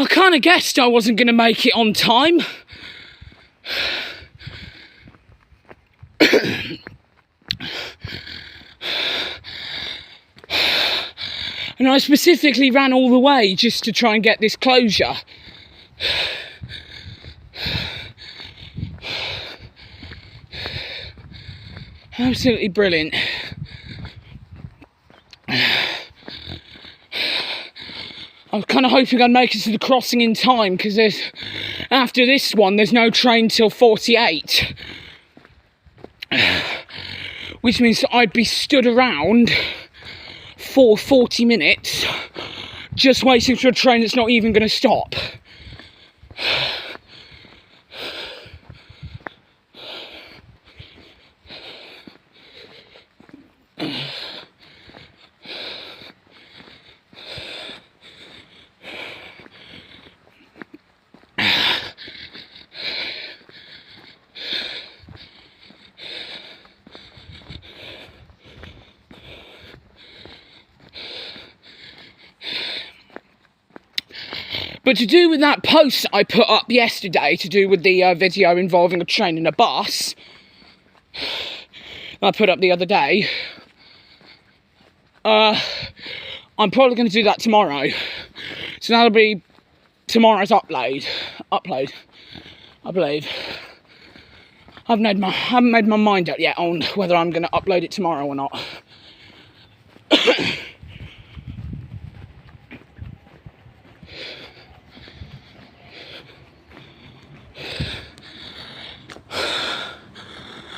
I kind of guessed I wasn't going to make it on time. And I specifically ran all the way just to try and get this closure. Absolutely brilliant. I was kind of hoping I'd make it to the crossing in time, because after this one there's no train till 48, which means I'd be stood around for 40 minutes just waiting for a train that's not even going to stop. But to do with that post I put up yesterday, to do with the video involving a train and a bus, I put up the other day, I'm probably going to do that tomorrow. So that'll be tomorrow's upload, I believe. I haven't made my mind up yet on whether I'm going to upload it tomorrow or not.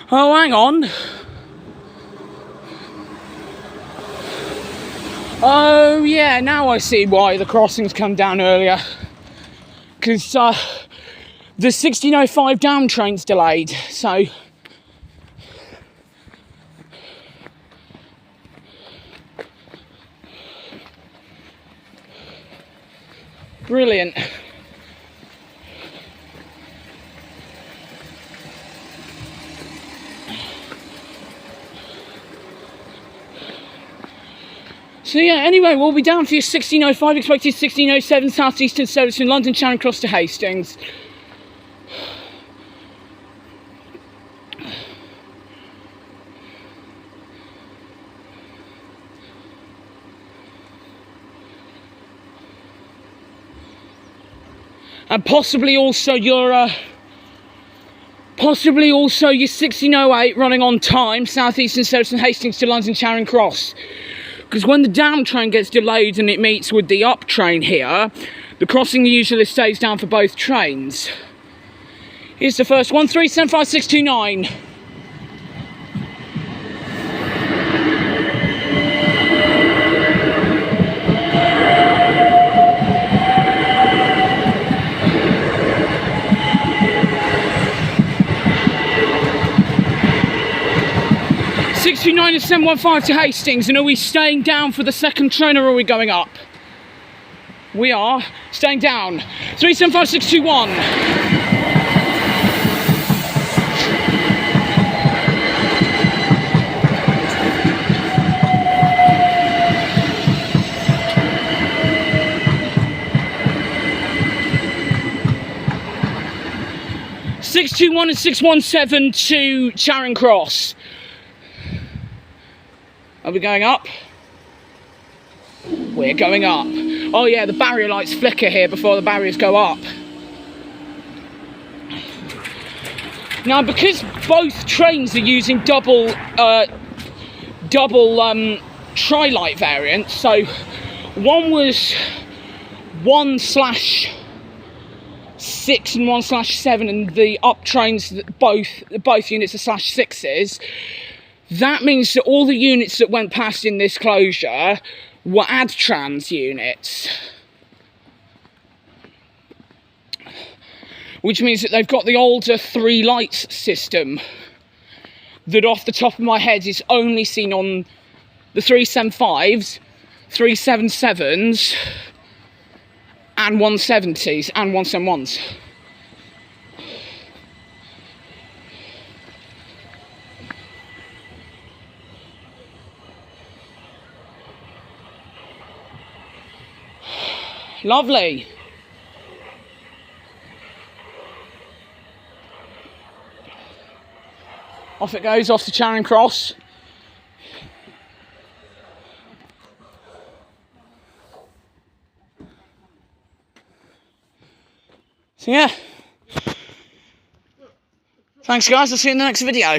Oh, hang on. Oh, yeah, now I see why the crossings come down earlier. Because the 1605 down train's delayed, so... Brilliant. So yeah, anyway, we'll be down for your 1605, expected 1607, South Eastern service from London, Charing Cross to Hastings. And possibly also your 1608 running on time, South Eastern service from Hastings to London, Charing Cross. Because when the down train gets delayed and it meets with the up train here, the crossing usually stays down for both trains. Here's the first one, 375629. And 715 to Hastings, and are we staying down for the second train or are we going up? We are staying down. 375621. (621) and 617 to Charing Cross. Are we going up? We're going up. Oh yeah, the barrier lights flicker here before the barriers go up. Now, because both trains are using double tri-light variants, so one was 1/6 and 1/7, and the up trains, both units are /6s. That means that all the units that went past in this closure were AdTrans units. Which means that they've got the older 3 lights system that off the top of my head is only seen on the 375s, 377s and 170s and 171s. Lovely. Off it goes, off to Charing Cross. So yeah. Thanks guys, I'll see you in the next video.